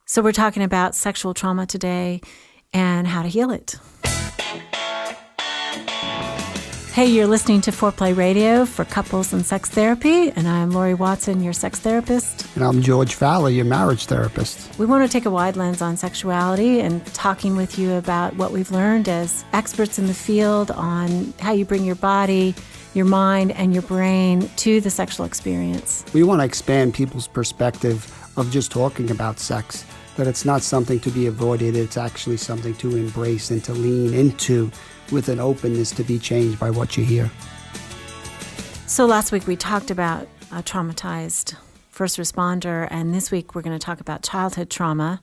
So we're talking about sexual trauma today and how to heal it. Hey, you're listening to Foreplay Radio for Couples and Sex Therapy, and I'm Laurie Watson, your sex therapist. And I'm George Fowler, your marriage therapist. We want to take a wide lens on sexuality and talking with you about what we've learned as experts in the field on how you bring your body, your mind, and your brain to the sexual experience. We want to expand people's perspective of just talking about sex, that it's not something to be avoided, it's actually something to embrace and to lean into with an openness to be changed by what you hear. So last week we talked about a traumatized first responder, and this week we're going to talk about childhood trauma.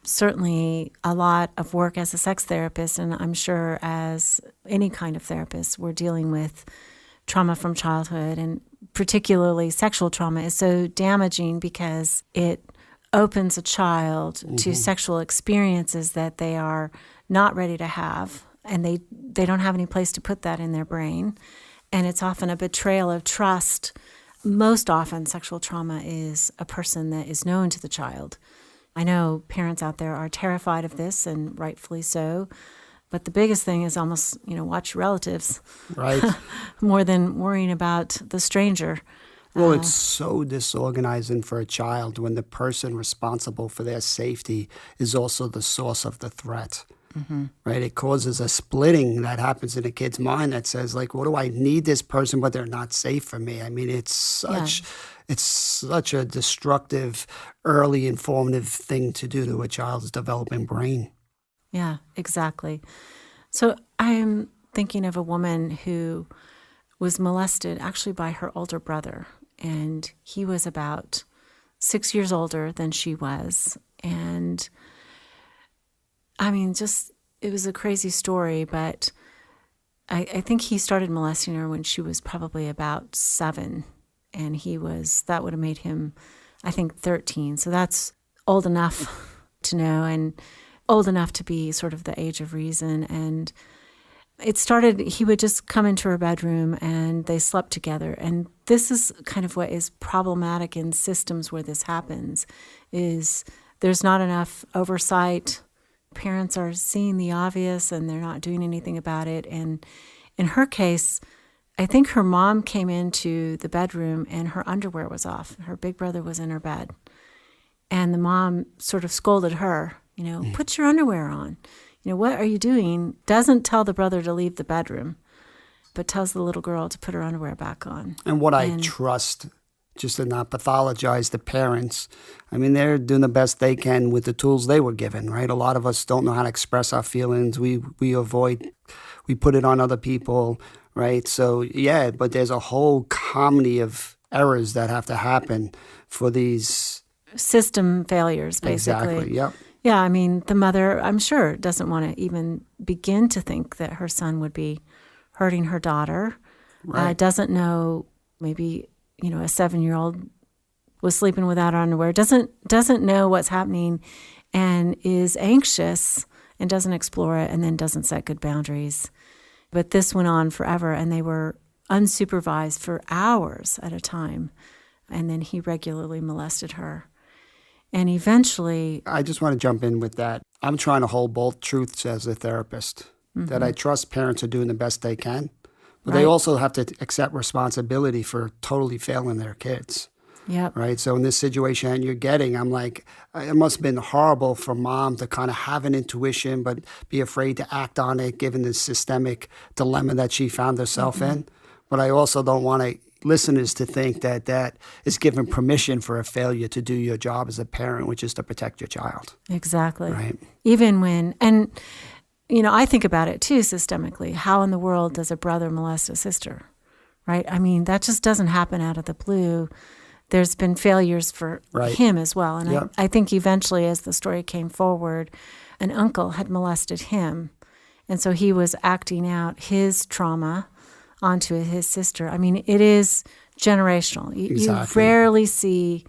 Certainly a lot of work as a sex therapist, and I'm sure as any kind of therapist, we're dealing with trauma from childhood, and particularly sexual trauma is so damaging because it opens a child to sexual experiences that they are not ready to have, and they don't have any place to put that in their brain. And it's often a betrayal of trust. Most often, sexual trauma is a person that is known to the child. I know parents out there are terrified of this, and rightfully so. But the biggest thing is almost, watch your relatives. Right. More than worrying about the stranger. Well, it's so disorganizing for a child when the person responsible for their safety is also the source of the threat. Mm-hmm. Right? It causes a splitting that happens in a kid's mind that says, like, what do I need this person, but they're not safe for me? I mean, it's such a destructive, early informative thing to do to a child's developing brain. Yeah, exactly. So I'm thinking of a woman who was molested actually by her older brother, and he was about 6 years older than she was. And I mean, it was a crazy story, but I think he started molesting her when she was probably about 7, and that would have made him, I think, 13. So that's old enough to know and old enough to be sort of the age of reason. And it started, he would just come into her bedroom and they slept together. And this is kind of what is problematic in systems where this happens, is there's not enough oversight. Parents are seeing the obvious and they're not doing anything about it. And in her case, I think her mom came into the bedroom and her underwear was off. Her big brother was in her bed. And the mom sort of scolded her, put your underwear on. What are you doing? Doesn't tell the brother to leave the bedroom, but tells the little girl to put her underwear back on. And I trust, just to not pathologize the parents, I mean, they're doing the best they can with the tools they were given, right? A lot of us don't know how to express our feelings. We avoid, we put it on other people, right? So, yeah, but there's a whole comedy of errors that have to happen for these system failures, basically. Exactly, yep. Yeah, I mean, the mother, I'm sure, doesn't want to even begin to think that her son would be hurting her daughter. Right. Doesn't know, maybe, a 7-year-old was sleeping without underwear, doesn't know what's happening and is anxious and doesn't explore it and then doesn't set good boundaries. But this went on forever, and they were unsupervised for hours at a time. And then he regularly molested her. And eventually... I just want to jump in with that. I'm trying to hold both truths as a therapist, that I trust parents are doing the best they can, but they also have to accept responsibility for totally failing their kids. Yep. Right? So in this situation you're getting, I'm like, it must have been horrible for mom to kind of have an intuition but be afraid to act on it given the systemic dilemma that she found herself in. But I also don't want listeners to think that that is giving permission for a failure to do your job as a parent, which is to protect your child. Exactly. Right. Even when, and I think about it too systemically. How in the world does a brother molest a sister? Right? I mean, that just doesn't happen out of the blue. There's been failures for him as well. And I think eventually, as the story came forward, an uncle had molested him. And so he was acting out his trauma onto his sister. I mean, it is generational. You rarely see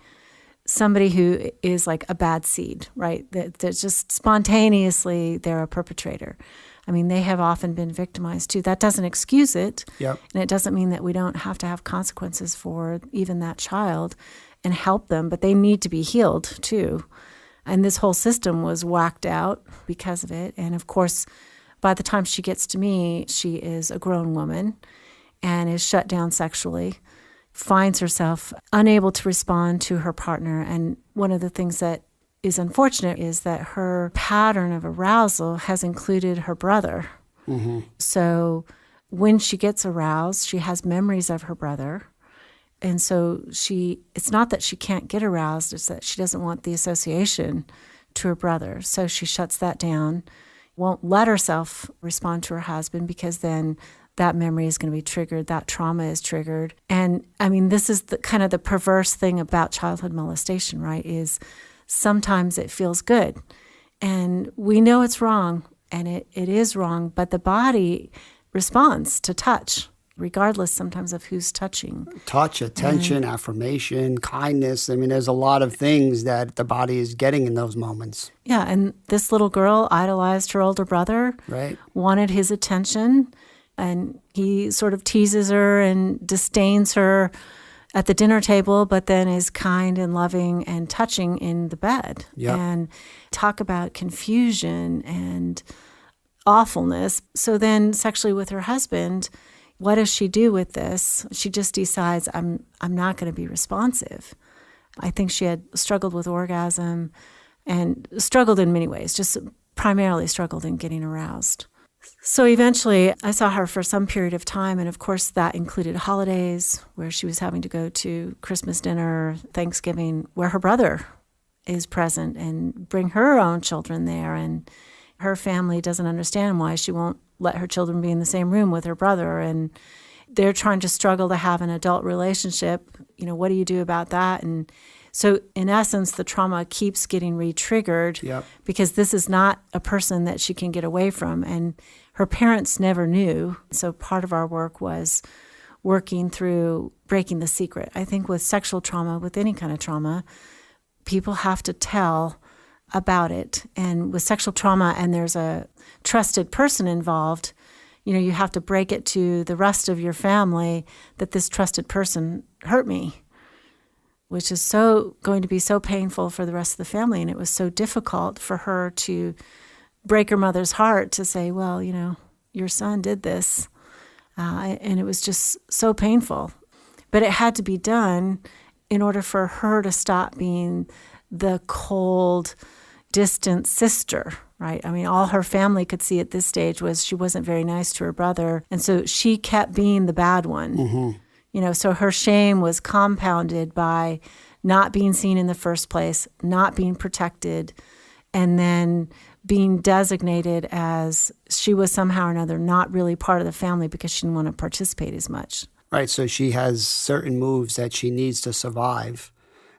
somebody who is like a bad seed, right? That just spontaneously they're a perpetrator. I mean, they have often been victimized too. That doesn't excuse it. Yep. And it doesn't mean that we don't have to have consequences for even that child and help them, but they need to be healed too. And this whole system was whacked out because of it. And of course, by the time she gets to me, she is a grown woman and is shut down sexually, finds herself unable to respond to her partner. And one of the things that is unfortunate is that her pattern of arousal has included her brother. Mm-hmm. So when she gets aroused, she has memories of her brother. And so it's not that she can't get aroused, it's that she doesn't want the association to her brother. So she shuts that down, won't let herself respond to her husband because then that memory is going to be triggered, that trauma is triggered. And I mean, this is kind of the perverse thing about childhood molestation, right, is sometimes it feels good. And we know it's wrong, and it is wrong, but the body responds to touch, regardless sometimes of who's touching. Touch, attention, affirmation, kindness. I mean, there's a lot of things that the body is getting in those moments. Yeah, and this little girl idolized her older brother, right? Wanted his attention, and he sort of teases her and disdains her at the dinner table, but then is kind and loving and touching in the bed. Yep. And talk about confusion and awfulness. So then sexually with her husband, what does she do with this? She just decides, I'm not going to be responsive. I think she had struggled with orgasm and struggled in many ways, just primarily struggled in getting aroused. So eventually I saw her for some period of time, and of course that included holidays where she was having to go to Christmas dinner, Thanksgiving, where her brother is present and bring her own children there, and her family doesn't understand why she won't let her children be in the same room with her brother, and they're trying to struggle to have an adult relationship. You know, what do you do about that? And so in essence, the trauma keeps getting re-triggered. Yep. Because this is not a person that she can get away from. And her parents never knew. So part of our work was working through breaking the secret. I think with sexual trauma, with any kind of trauma, people have to tell about it. And with sexual trauma, and there's a trusted person involved, you know, you have to break it to the rest of your family that this trusted person hurt me, which is going to be so painful for the rest of the family. And it was so difficult for her to break her mother's heart to say, well, you know, your son did this. And it was just so painful. But it had to be done in order for her to stop being the cold, distant sister, right? I mean, all her family could see at this stage was she wasn't very nice to her brother. And so she kept being the bad one. Mm-hmm. You know, so her shame was compounded by not being seen in the first place, not being protected, and then being designated as she was somehow or another not really part of the family because she didn't want to participate as much. Right, so she has certain moves that she needs to survive,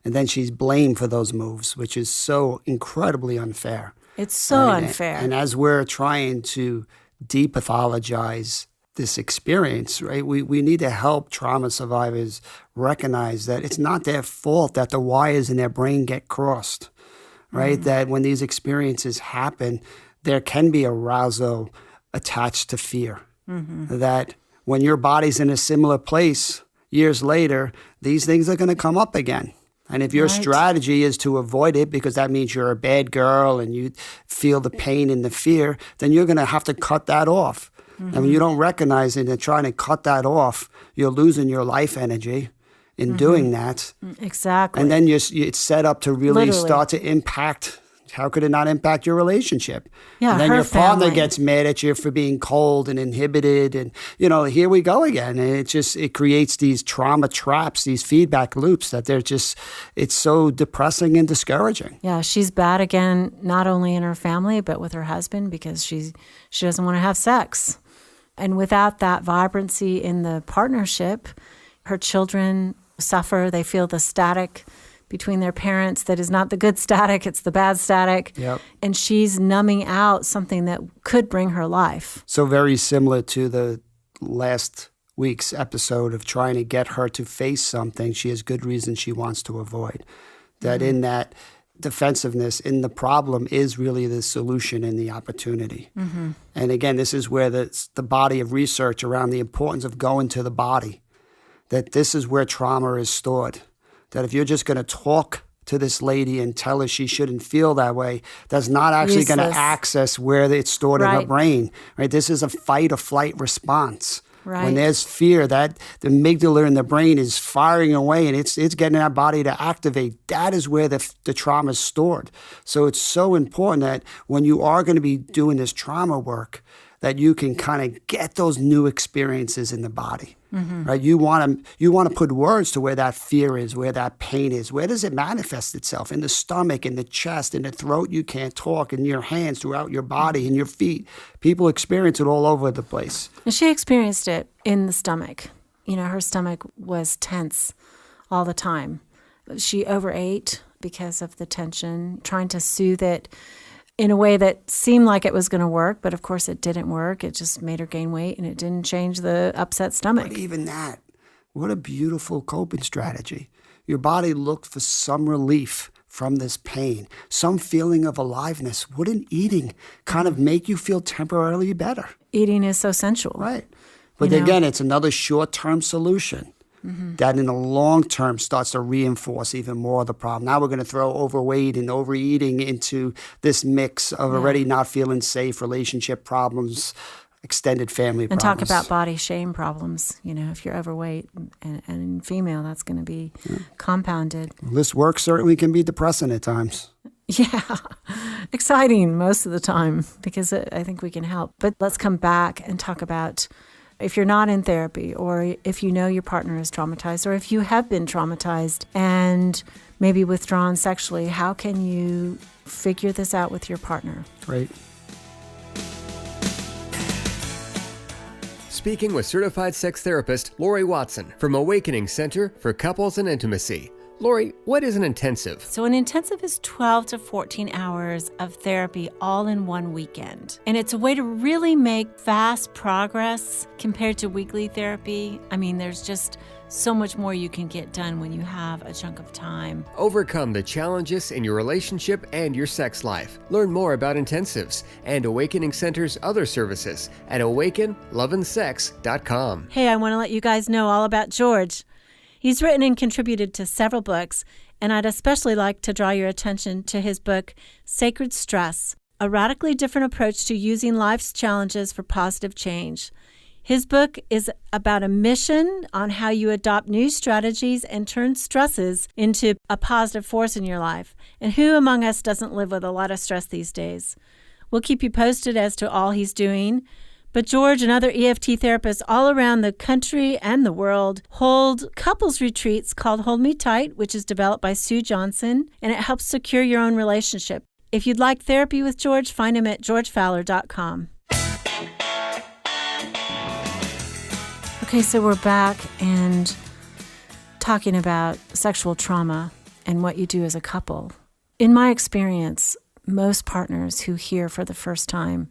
and then she's blamed for those moves, which is so incredibly unfair. It's so unfair. And as we're trying to depathologize this experience, right, we need to help trauma survivors recognize that it's not their fault that the wires in their brain get crossed, right? Mm-hmm. That when these experiences happen, there can be arousal attached to fear. Mm-hmm. That when your body's in a similar place years later, these things are going to come up again. And if your strategy is to avoid it because that means you're a bad girl and you feel the pain and the fear, then you're going to have to cut that off. Mm-hmm. And when you don't recognize it and trying to cut that off, you're losing your life energy in doing that. Exactly. And then it's set up to really start to impact. How could it not impact your relationship? Yeah, and then her your partner family gets mad at you for being cold and inhibited. And, you know, here we go again. And it creates these trauma traps, these feedback loops that it's so depressing and discouraging. Yeah, she's bad again, not only in her family, but with her husband because she doesn't want to have sex. And without that vibrancy in the partnership, her children suffer. They feel the static between their parents that is not the good static, it's the bad static. Yep. And she's numbing out something that could bring her life. So very similar to the last week's episode of trying to get her to face something she has good reason she wants to avoid. That in that defensiveness in the problem is really the solution and the opportunity. Mm-hmm. And again, this is where the body of research around the importance of going to the body, that this is where trauma is stored. That if you're just going to talk to this lady and tell her she shouldn't feel that way, that's not actually going to Useless. access where it's stored in her Right. brain, right? This is a fight or flight response. Right. When there's fear, that the amygdala in the brain is firing away and it's getting our body to activate. That is where the trauma is stored. So it's so important that when you are going to be doing this trauma work, that you can kind of get those new experiences in the body, right? You want to put words to where that fear is, where that pain is. Where does it manifest itself? In the stomach, in the chest, in the throat. You can't talk, in your hands, throughout your body, in your feet. People experience it all over the place. And she experienced it in the stomach. Her stomach was tense all the time. She overate because of the tension, trying to soothe it in a way that seemed like it was going to work, but of course it didn't work. It just made her gain weight, and it didn't change the upset stomach. But even that, what a beautiful coping strategy. Your body looked for some relief from this pain, some feeling of aliveness. Wouldn't eating kind of make you feel temporarily better? Eating is so sensual. Right. But again, it's another short-term solution that in the long term starts to reinforce even more the problem. Now we're going to throw overweight and overeating into this mix of already not feeling safe, relationship problems, extended family And problems. talk about body shame problems. If you're overweight and female, that's going to be compounded. This work certainly can be depressing at times. Yeah, exciting most of the time because I think we can help. But let's come back and talk about if you're not in therapy, or if you know your partner is traumatized, or if you have been traumatized and maybe withdrawn sexually, how can you figure this out with your partner? Right. Speaking with certified sex therapist Laurie Watson from Awakening Center for Couples and Intimacy. Laurie, what is an intensive? So an intensive is 12 to 14 hours of therapy all in one weekend. And it's a way to really make fast progress compared to weekly therapy. I mean, there's just so much more you can get done when you have a chunk of time. Overcome the challenges in your relationship and your sex life. Learn more about intensives and Awakening Center's other services at awakenloveandsex.com. Hey, I want to let you guys know all about George. He's written and contributed to several books, and I'd especially like to draw your attention to his book, Sacred Stress, a radically different approach to using life's challenges for positive change. His book is about a mission on how you adopt new strategies and turn stresses into a positive force in your life. And who among us doesn't live with a lot of stress these days? We'll keep you posted as to all he's doing. But George and other EFT therapists all around the country and the world hold couples retreats called Hold Me Tight, which is developed by Sue Johnson, and it helps secure your own relationship. If you'd like therapy with George, find him at georgefowler.com. Okay, so we're back and talking about sexual trauma and what you do as a couple. In my experience, most partners who hear for the first time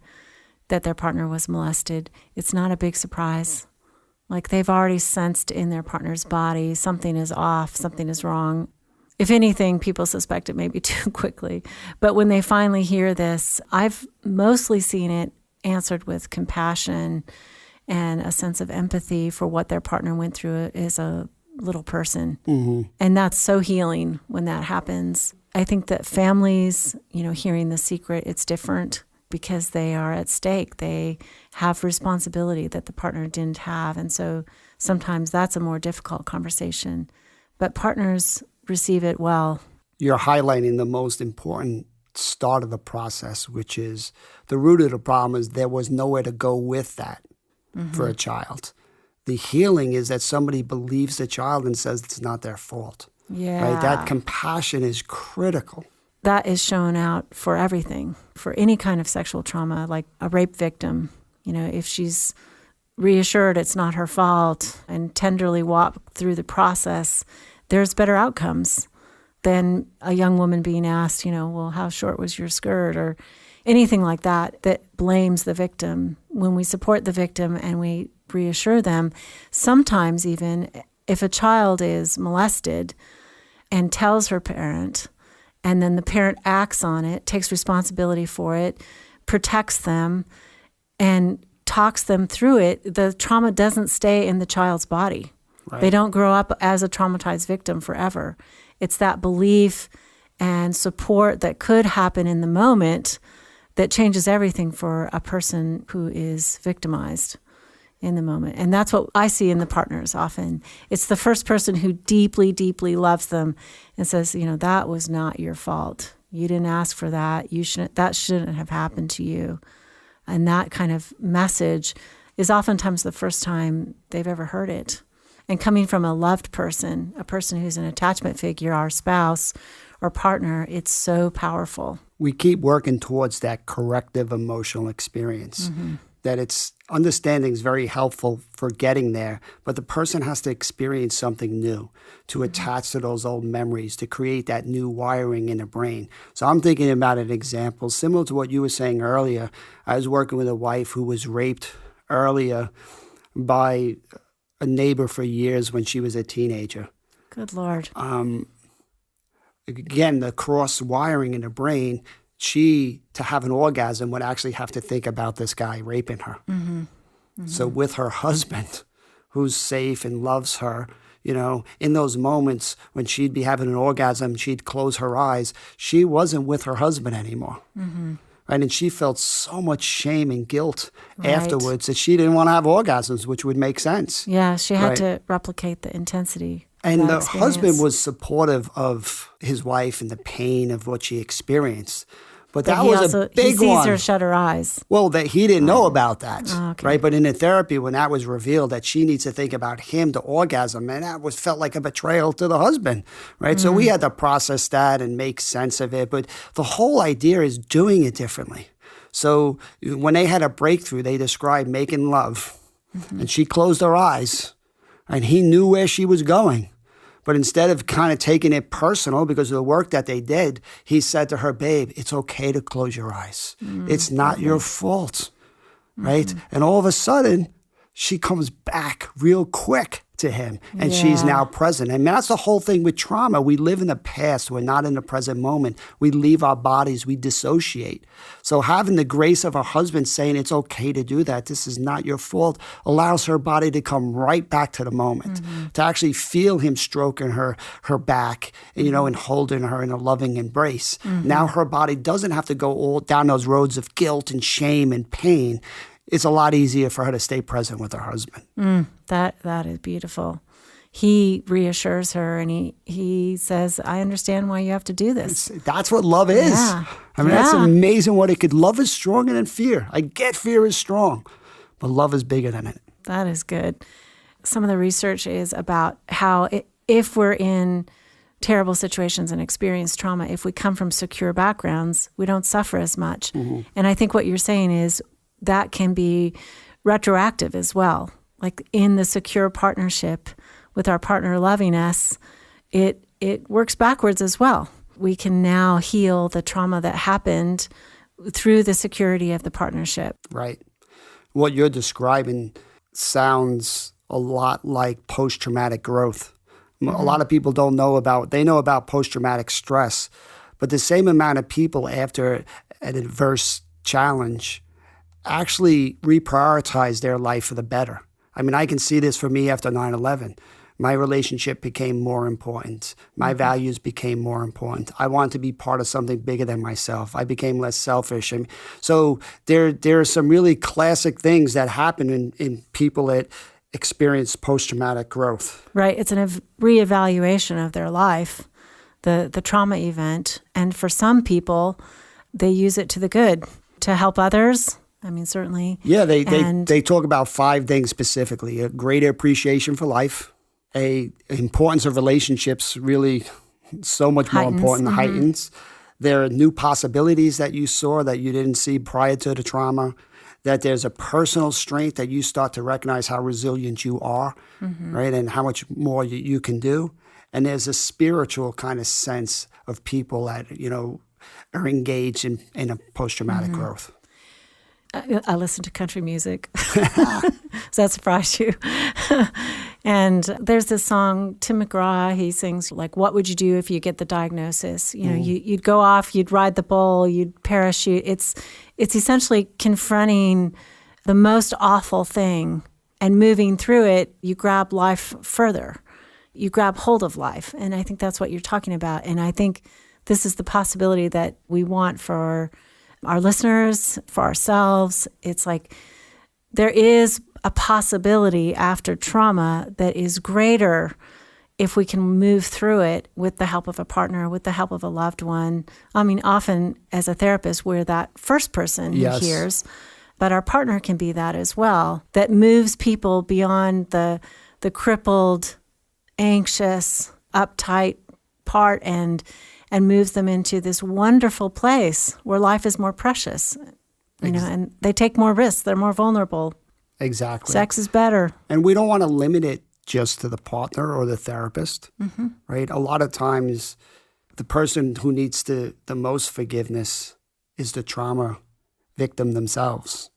that their partner was molested, it's not a big surprise. Like they've already sensed in their partner's body something is off, something is wrong. If anything, people suspect it maybe too quickly. But when they finally hear this, I've mostly seen it answered with compassion and a sense of empathy for what their partner went through as a little person. Mm-hmm. And that's so healing when that happens. I think that families, hearing the secret, it's different because they are at stake. They have responsibility that the partner didn't have. And so sometimes that's a more difficult conversation. But partners receive it well. You're highlighting the most important start of the process, which is the root of the problem is there was nowhere to go with that for a child. The healing is that somebody believes the child and says it's not their fault. Yeah. Right? That compassion is critical. That is shown out for everything, for any kind of sexual trauma, like a rape victim. If she's reassured it's not her fault and tenderly walk through the process, there's better outcomes than a young woman being asked, well, how short was your skirt, or anything like that blames the victim. When we support the victim and we reassure them, sometimes even if a child is molested and tells her parent, and then the parent acts on it, takes responsibility for it, protects them, and talks them through it, the trauma doesn't stay in the child's body. Right. They don't grow up as a traumatized victim forever. It's that belief and support that could happen in the moment that changes everything for a person who is victimized in the moment. And that's what I see in the partners often. It's the first person who deeply, deeply loves them and says, that was not your fault. You didn't ask for that. That shouldn't have happened to you. And that kind of message is oftentimes the first time they've ever heard it. And coming from a loved person, a person who's an attachment figure, our spouse or partner, it's so powerful. We keep working towards that corrective emotional experience. That it's understanding is very helpful for getting there, but the person has to experience something new to attach to those old memories, to create that new wiring in the brain. So I'm thinking about an example similar to what you were saying earlier. I was working with a wife who was raped earlier by a neighbor for years when she was a teenager. Good Lord. Again, the cross wiring in the brain, to have an orgasm would actually have to think about this guy raping her. So with her husband, who's safe and loves her, in those moments when she'd be having an orgasm, she'd close her eyes. She wasn't with her husband anymore. Right? And she felt so much shame and guilt afterwards that she didn't want to have orgasms, which would make sense. Yeah, she had to replicate the intensity. And the husband was supportive of his wife and the pain of what she experienced. But that was a big one. He sees her shut her eyes. Well, that he didn't know about that, okay. right? But in the therapy, when that was revealed, that she needs to think about him to orgasm, and that felt like a betrayal to the husband, right? So we had to process that and make sense of it. But the whole idea is doing it differently. So when they had a breakthrough, they described making love, and she closed her eyes, and he knew where she was going. But instead of kind of taking it personal because of the work that they did, he said to her, babe, it's okay to close your eyes. It's not your fault, right? And all of a sudden, she comes back real quick to him, and she's now present. And that's the whole thing with trauma. We live in the past. We're not in the present moment. We leave our bodies. We dissociate. So having the grace of her husband saying it's okay to do that, this is not your fault, allows her body to come right back to the moment, to actually feel him stroking her back, and holding her in a loving embrace. Now her body doesn't have to go all down those roads of guilt and shame and pain. It's a lot easier for her to stay present with her husband. That is beautiful. He reassures her and he says, I understand why you have to do this. That's what love is. Yeah. That's amazing what it could. Love is stronger than fear. I get fear is strong, but love is bigger than it. That is good. Some of the research is about how if we're in terrible situations and experience trauma, if we come from secure backgrounds, we don't suffer as much. And I think what you're saying is that can be retroactive as well. Like in the secure partnership with our partner loving us, it works backwards as well. We can now heal the trauma that happened through the security of the partnership. Right. What you're describing sounds a lot like post-traumatic growth. A lot of people know about post-traumatic stress, but the same amount of people after an adverse challenge actually reprioritize their life for the better. I mean, I can see this for me after 9/11. My relationship became more important. My values became more important. I wanted to be part of something bigger than myself. I became less selfish. And so there are some really classic things that happen in people that experience post-traumatic growth. Right. It's a reevaluation of their life, the trauma event. And for some people, they use it to the good, to help others. I mean, certainly. Yeah, they talk about 5 things specifically: a greater appreciation for life, a importance of relationships, really so much more important, heightens. There are new possibilities that you saw that you didn't see prior to the trauma, that there's a personal strength that you start to recognize how resilient you are, right, and how much more you can do. And there's a spiritual kind of sense of people that, are engaged in a post-traumatic growth. I listen to country music. Does that surprise you? And there's this song, Tim McGraw, he sings, like, what would you do if you get the diagnosis? You'd go off, you'd ride the bull, you'd parachute. It's essentially confronting the most awful thing and moving through it. You grab life further. you grab hold of life. And I think that's what you're talking about. And I think this is the possibility that we want for our listeners, for ourselves. It's like there is a possibility after trauma that is greater if we can move through it with the help of a partner, with the help of a loved one. I mean, often as a therapist, we're that first person who hears, but our partner can be that as well, that moves people beyond the crippled, anxious, uptight part and moves them into this wonderful place where life is more precious, and they take more risks. They're more vulnerable. Exactly. Sex is better. And we don't want to limit it just to the partner or the therapist, right? A lot of times the person who needs the most forgiveness is the trauma victim themselves,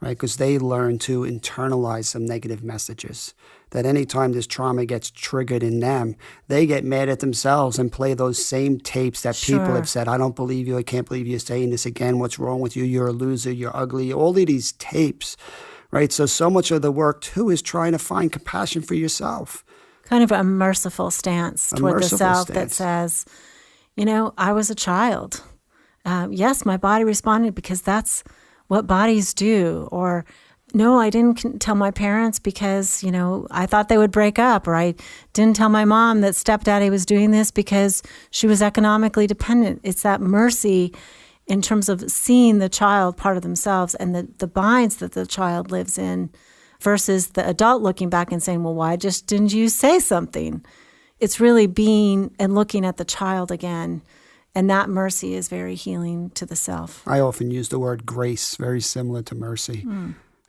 right? Because they learn to internalize some negative messages. That anytime this trauma gets triggered in them, they get mad at themselves and play those same tapes that people have said, I don't believe you, I can't believe you're saying this again, what's wrong with you, you're a loser, you're ugly, all of these tapes. Right, so much of the work, too, is trying to find compassion for yourself. Kind of a merciful stance toward the self that says, I was a child. Yes, my body responded because that's what bodies do. Or, no, I didn't tell my parents because, I thought they would break up. Or I didn't tell my mom that stepdaddy was doing this because she was economically dependent. It's that mercy in terms of seeing the child part of themselves and the binds that the child lives in versus the adult looking back and saying, well, why just didn't you say something? It's really being and looking at the child again. And that mercy is very healing to the self. I often use the word grace, very similar to mercy.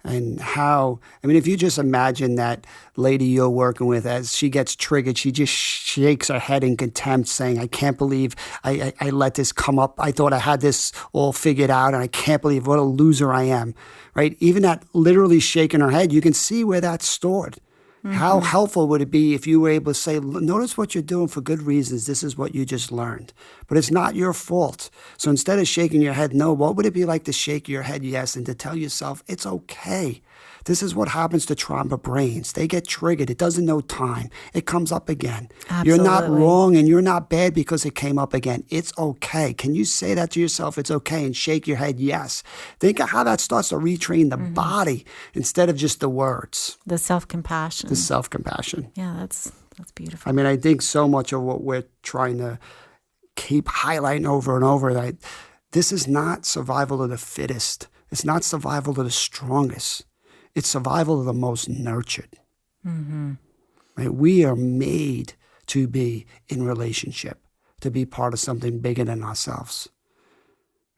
And how, if you just imagine that lady you're working with, as she gets triggered, she just shakes her head in contempt saying, I can't believe I let this come up. I thought I had this all figured out and I can't believe what a loser I am, right? Even that literally shaking her head, you can see where that's stored. How helpful would it be if you were able to say, notice what you're doing for good reasons. This is what you just learned. But it's not your fault. So instead of shaking your head no, what would it be like to shake your head yes and to tell yourself, it's okay. This is what happens to trauma brains. They get triggered. It doesn't know time. It comes up again. Absolutely. You're not wrong and you're not bad because it came up again. It's okay. Can you say that to yourself? It's okay and shake your head yes. Think of how that starts to retrain the body instead of just the words. The self-compassion. The self-compassion. Yeah, that's beautiful. I think so much of what we're trying to keep highlighting over and over, that this is not survival of the fittest. It's not survival of the strongest. It's survival of the most nurtured. Right? We are made to be in relationship, to be part of something bigger than ourselves.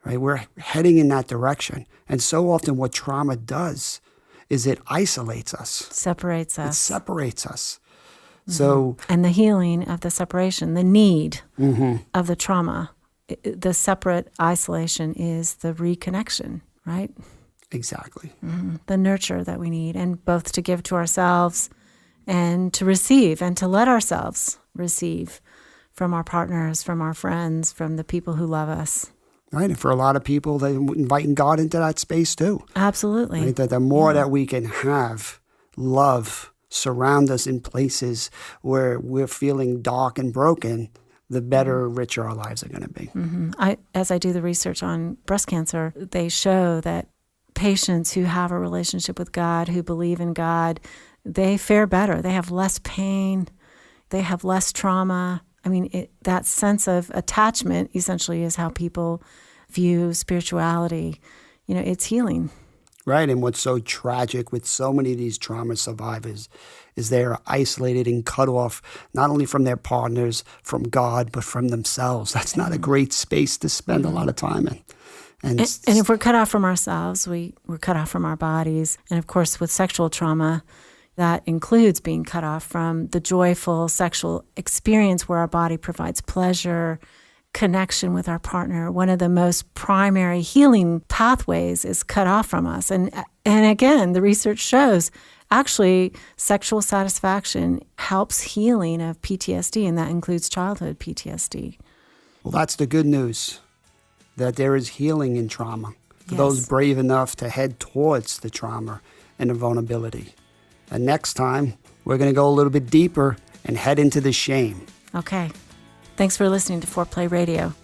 Right? We're heading in that direction. And so often what trauma does is it isolates us. Separates us. It separates us. So, and the healing of the separation, the need of the trauma, the separate isolation is the reconnection, right? exactly. The nurture that we need, and both to give to ourselves and to receive, and to let ourselves receive from our partners, from our friends, from the people who love us. Right, and for a lot of people, they're inviting God into that space too. Absolutely. Right? That the more that we can have love surround us in places where we're feeling dark and broken, the better, richer our lives are going to be. As I do the research on breast cancer, they show that patients who have a relationship with God, who believe in God, they fare better. They have less pain. They have less trauma. I mean, that sense of attachment essentially is how people view spirituality. You know, it's healing. Right, and what's so tragic with so many of these trauma survivors is they're isolated and cut off not only from their partners, from God, but from themselves. That's not a great space to spend a lot of time in. And if we're cut off from ourselves, we're cut off from our bodies. And of course, with sexual trauma, that includes being cut off from the joyful sexual experience where our body provides pleasure, connection with our partner. One of the most primary healing pathways is cut off from us. And again, the research shows actually sexual satisfaction helps healing of PTSD, and that includes childhood PTSD. Well, that's the good news, that there is healing in trauma for those brave enough to head towards the trauma and the vulnerability. And next time, we're going to go a little bit deeper and head into the shame. Okay. Thanks for listening to Foreplay Radio.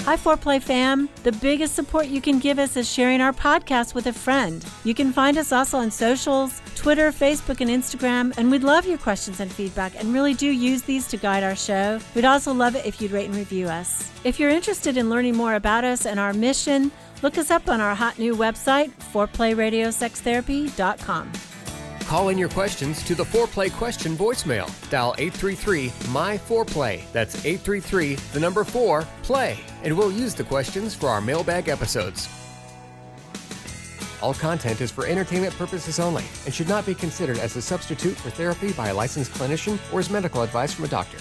Hi, Foreplay fam. The biggest support you can give us is sharing our podcast with a friend. You can find us also on socials, Twitter, Facebook, and Instagram, and we'd love your questions and feedback and really do use these to guide our show. We'd also love it if you'd rate and review us. If you're interested in learning more about us and our mission, look us up on our hot new website, foreplayradiosextherapy.com. Call in your questions to the Foreplay question voicemail. Dial 833-MY-4PLAY. That's 833-4-PLAY. And we'll use the questions for our mailbag episodes. All content is for entertainment purposes only and should not be considered as a substitute for therapy by a licensed clinician or as medical advice from a doctor.